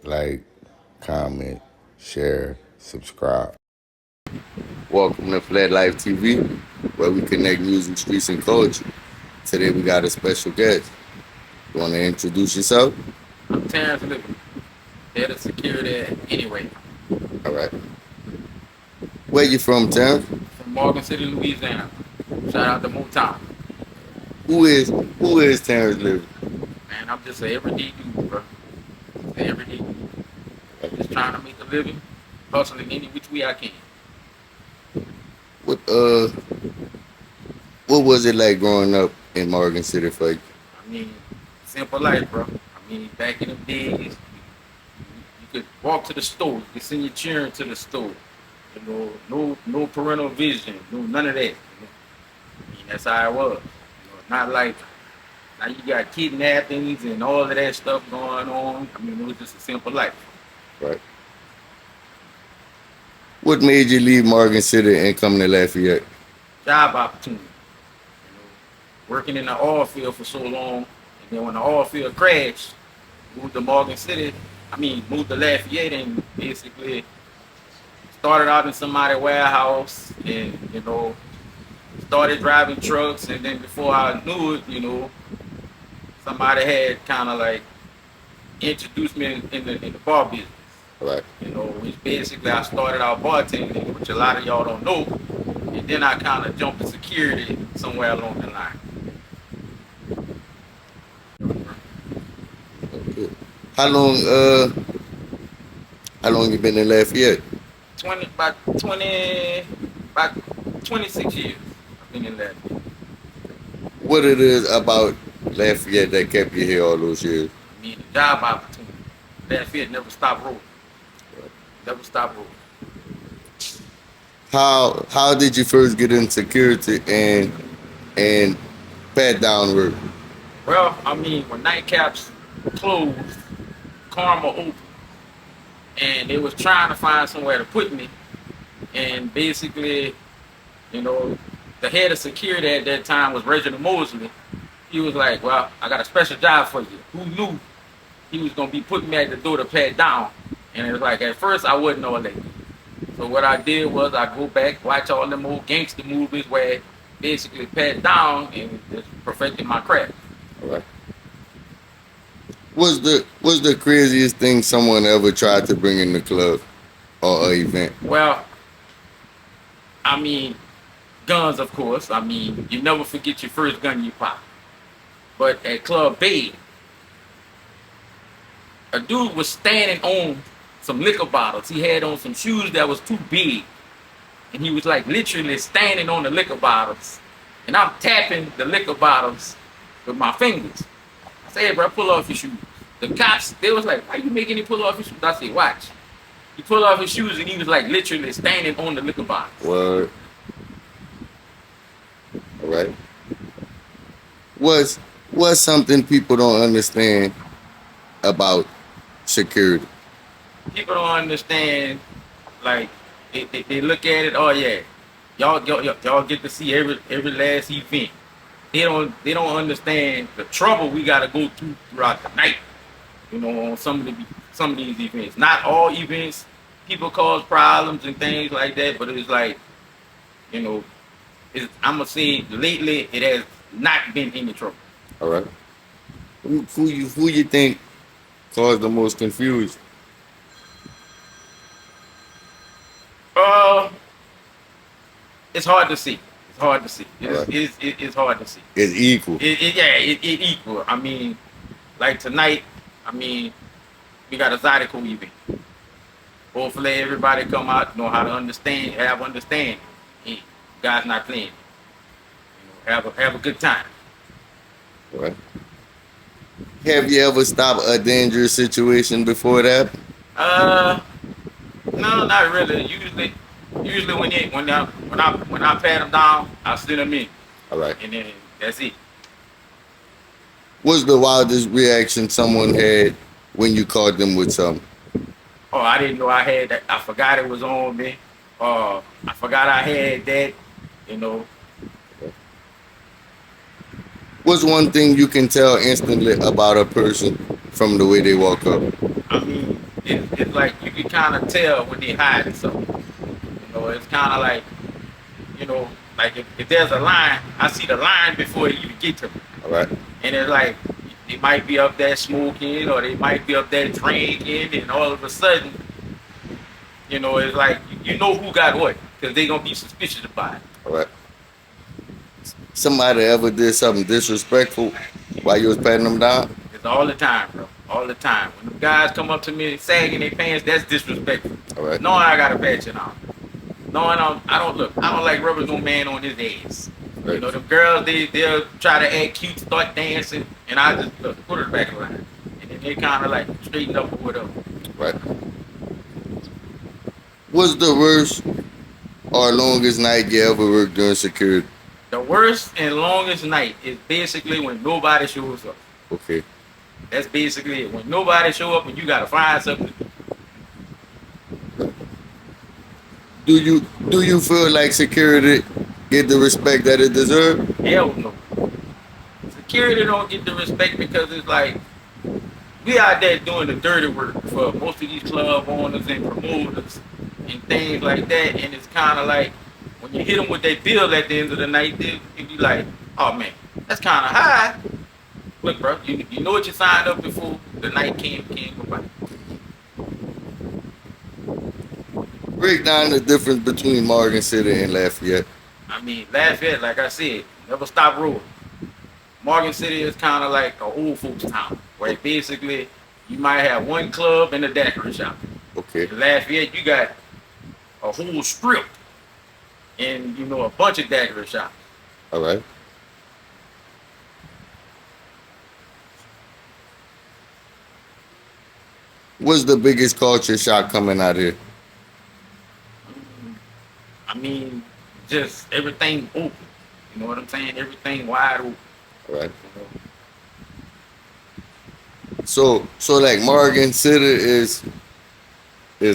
like, comment, share, subscribe. Welcome to Flat Life TV, where we connect music, streets, and culture. Today we got a special guest. You want to introduce yourself? I'm Terence Livings, head of security anyway, All right. Where you from, Terrence? from Morgan City, Louisiana. Shout out to Motown. Who is Terrence Living? Man, I'm just an everyday dude, bro. Just an everyday dude. Just trying to make a living, hustling any which way I can. What what was it like growing up in Morgan City for you? I mean, simple life, bro. I mean, back in the days, you could walk to the store, you could send your children to the store. You know, no parental vision, no none of that. I mean, that's how it was. Not like now you got kidnappings and all of that stuff going on. I mean, it was just a simple life. Right. What made you leave Morgan City and come to Lafayette? Job opportunity. Working in the oil field for so long, and then when the oil field crashed, moved to Morgan City. Moved to Lafayette and basically started out in somebody's warehouse, and started driving trucks. And then before I knew it, somebody had kind of like introduced me in the bar business. Right. Which basically I started out bartending, which a lot of y'all don't know, and then I kind of jumped to security somewhere along the line. Okay. How long you been in Lafayette? About 26 years I've been in that. What it is about Lafayette that kept you here all those years? I mean, the job opportunity. Lafayette never stopped rolling. Never stopped rolling. How did you first get in security and pat down work? Well, I mean, when nightcaps closed, Karma opened, and they was trying to find somewhere to put me. And basically, the head of security at that time was Reginald Mosley. He was like, "Well, I got a special job for you." Who knew he was gonna be putting me at the door to pat down? And it was like, at first I wasn't know that. So what I did was I go back, watch all them old gangster movies where basically pat down and just perfected my craft. All right. Was the craziest thing someone ever tried to bring in the club or an event? Well, I mean, guns, of course. I mean, you never forget your first gun you pop. But at Club Bay, a dude was standing on some liquor bottles. He had on some shoes that was too big. And he was like literally standing on the liquor bottles. And I'm tapping the liquor bottles with my fingers. I said, "Hey, bro, pull off your shoes." The cops, they was like, "Why you making him pull off his shoes?" I said, "Watch." He pulled off his shoes and he was like literally standing on the liquor bottles. Word. All right. What's something people don't understand about security? People don't understand, like, they look at it, oh yeah, y'all get to see every last event. They don't understand the trouble we gotta go throughout the night, on some of these events. Not all events, people cause problems and things like that, but it's like, I'm gonna say lately it has not been any trouble. All right. Who you think caused the most confusion? It's hard to see. It's hard to see. Right. It's hard to see. It's equal. It equal. I mean, like tonight, we got a Zydeco event. Hopefully everybody come out, know how to have understanding. And guys not playing. Have a good time. All right. Have you ever stopped a dangerous situation before that? No, not really. Usually when I pat them down, I send them in. All right. And then that's it. What's the wildest reaction someone had when you caught them with something? Oh, I didn't know I had that. I forgot it was on me. I forgot I had that. What's one thing you can tell instantly about a person from the way they walk up? I mean, it's like you can kind of tell when they hiding something. You know, it's kind of like, you know, like if there's a line, I see the line before it even get to me. All right. And it's like they might be up there smoking or they might be up there drinking, and all of a sudden, you know, it's like you know who got what because they gonna be suspicious about it. All right. Somebody ever did something disrespectful while you was patting them down? It's all the time, bro. All the time. When the guys come up to me sagging their pants, that's disrespectful. All right. Knowing I gotta patch it on. Knowing I don't like rubbing no man on his ass. Right. You know, the girls they'll try to act cute, start dancing, and I just put her back in line. And then they kinda like straighten up or whatever. Right. What's the worst or longest night you ever worked during security? The worst and longest night is basically when nobody shows up. Okay. That's basically it. When nobody show up and you gotta find something to do. Do you feel like security get the respect that it deserves? Hell no. Security don't get the respect because it's like we out there doing the dirty work for most of these club owners and promoters and things like that, and it's kind of like when you hit them with that bill at the end of the night, they be like, "Oh man, that's kind of high." Look, bro, you know what you signed up before the night came by. Break down the difference between Morgan City and Lafayette. I mean, Lafayette, like I said, never stop rolling. Morgan City is kind of like an old folks town, where basically you might have one club and a daiquiri shop. Okay. In Lafayette, you got a whole strip and, you know, a bunch of daiquiri shops. All right. What's the biggest culture shock coming out here? I mean, just everything open. You know what I'm saying? Everything wide open. All right. You know? So like Morgan City is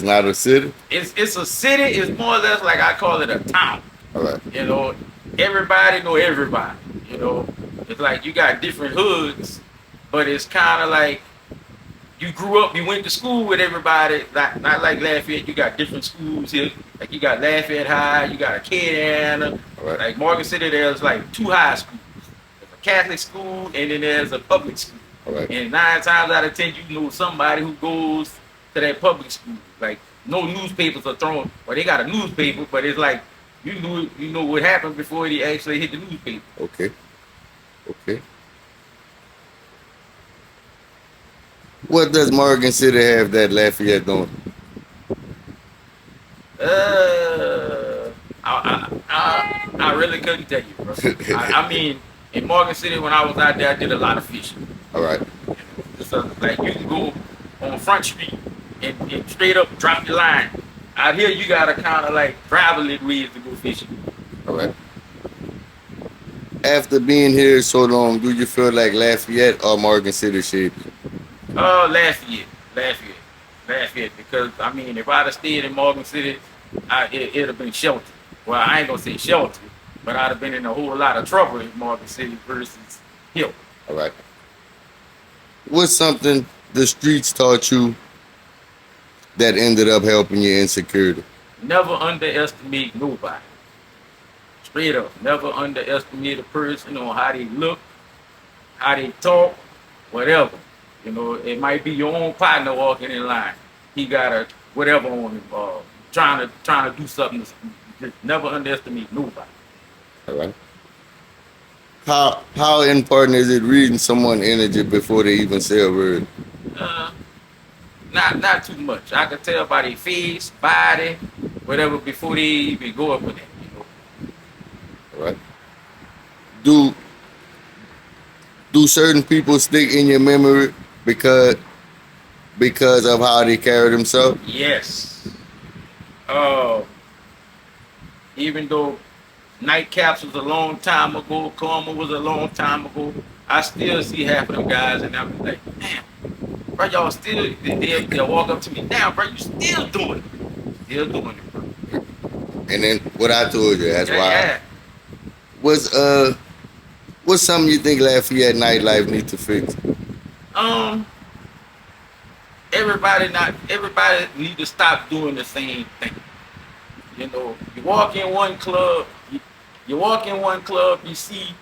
not a city? It's a city. It's more or less like I call it a town. All right. You know, everybody know everybody. You know, it's like you got different hoods, but it's kind of like you grew up, you went to school with everybody. Not like Lafayette, you got different schools here. Like you got Lafayette High, you got Acadiana. Right. Like Morgan City, there's like two high schools. There's a Catholic school and then there's a public school. Right. And 9 times out of 10, you know somebody who goes to that public school. Like no newspapers are thrown. Well, they got a newspaper, but it's like you know what happened before they actually hit the newspaper. Okay. Okay. What does Morgan City have that Lafayette don't? I really couldn't tell you, bro. I mean, in Morgan City when I was out there, I did a lot of fishing. All right. So like you can go on Front Street and straight up drop your line. Out here, you gotta kind of like drive a little ways to go fishing. All right. After being here so long, do you feel like Lafayette or Morgan City shaped you? Lafayette. Because I mean, if I'd have stayed in Morgan City, it'd have been sheltered. Well, I ain't gonna say sheltered, but I'd have been in a whole lot of trouble in Morgan City versus Hill. All right. What's something the streets taught you that ended up helping your insecurity? Never underestimate nobody. Straight up, never underestimate a person on how they look, how they talk, whatever. You know, it might be your own partner walking in line. He got a whatever on him, trying to do something. Just never underestimate nobody. All right. How important is it reading someone's energy before they even say a word? Not too much. I can tell by their face, body, whatever before they even go up with it. You know. All right. Do certain people stick in your memory because of how they carry themselves? Yes. Even though Nightcaps was a long time ago, Karma was a long time ago, I still see half of them guys and I'm like, damn, bro, y'all still, they'll walk up to me, damn, bro, you still doing it. Still doing it, bro. And then what I told you, that's why. Yeah. What's something you think Lafayette Nightlife needs to fix? everybody need to stop doing the same thing. You know, you walk in one club, you walk in one club, you see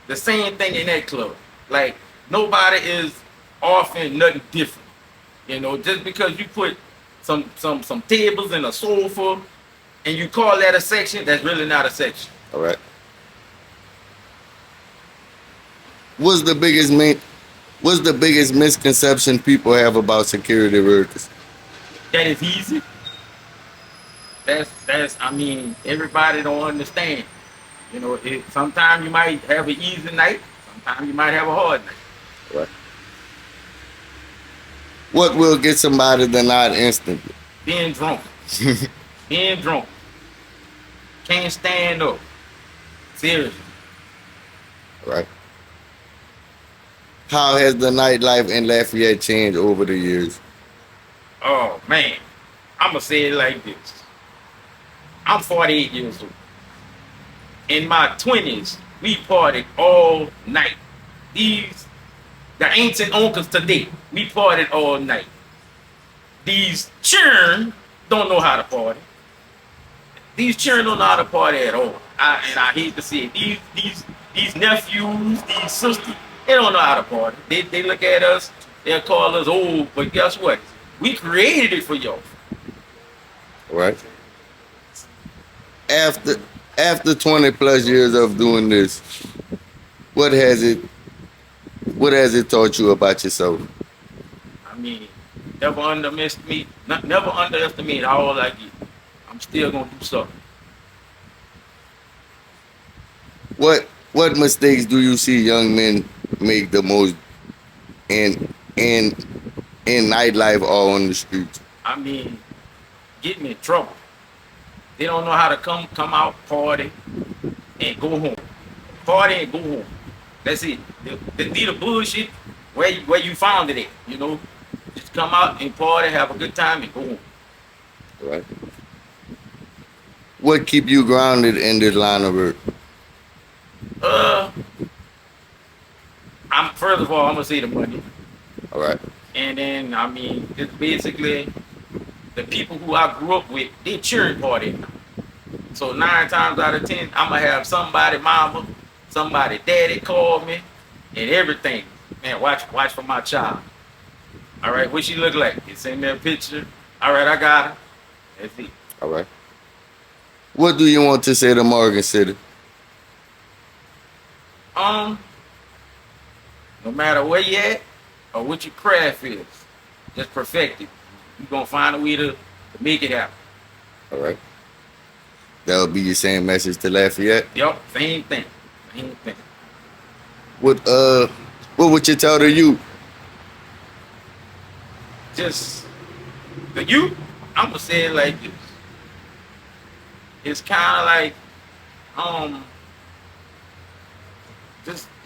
the same thing in that club. Like nobody is offering nothing different. You know, just because you put some tables and a sofa and you call that a section, that's really not a section. All right. What's the biggest misconception people have about security workers? That is easy. That's I mean, everybody don't understand. You know, sometimes you might have an easy night, sometimes you might have a hard night. Right. What will get somebody the nod instantly? Being drunk. Being drunk. Can't stand up. Seriously. Right. How has the nightlife in Lafayette changed over the years? Oh man. I'ma say it like this. I'm 48 years old. In my 20s, we partied all night. The ancient uncles today, we partied all night. These children don't know how to party. These children don't know how to party at all. And I hate to say it. These nephews, these sisters, they don't know how to party. They look at us, they'll call us old, but guess what? We created it for y'all. Right. After 20 plus years of doing this, what has it taught you about yourself? I mean, never underestimate how old I get. I'm still gonna do something. What mistakes do you see young men make the most in nightlife or on the streets? I mean, getting in trouble. They don't know how to come out, party, and go home. Party and go home. That's it. They need a bullshit where you found it at. You know, just come out and party, have a good time, and go home. Right. What keep you grounded in this line of work? First of all, I'm gonna say the money, All right. and then I mean, it's basically the people who I grew up with. They cheering party. So 9 times out of 10, I'm gonna have somebody, mama, somebody, daddy call me, and everything. Man, watch for my child. All right, what she look like? You send me a picture. All right, I got her. That's it. All right. What do you want to say to Morgan City? No matter where you at or what your craft is, just perfect it. You're gonna find a way to make it happen. All right. That would be your same message to Lafayette. Yep, same thing. Same thing. What would you tell the youth? Just the youth, I'm gonna say it like this. It's kind of like,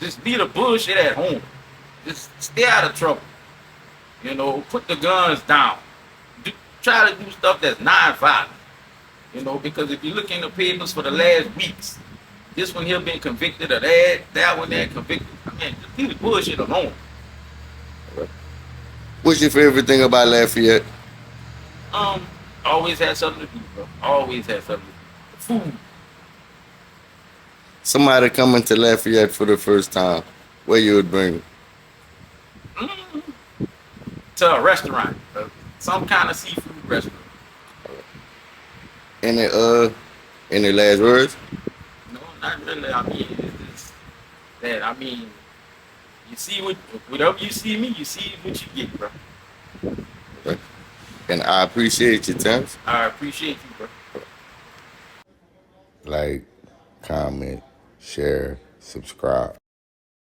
just leave the bullshit at home. Just stay out of trouble. You know, put the guns down. Try to do stuff that's non-violent. You know, because if you look in the papers for the last weeks, this one here been convicted of that one there convicted. I mean, just leave the bullshit alone. What's your favorite thing about Lafayette? Always had something to do, bro. Always had something to do. Food. Somebody coming to Lafayette for the first time, where you would bring them? To a restaurant, some kind of seafood restaurant. Any last words? No, not really. I mean, it's just that. I mean, you see whatever you see me, you see what you get, bro. Okay. And I appreciate you, Terence. I appreciate you, bro. Like, comment, share, subscribe.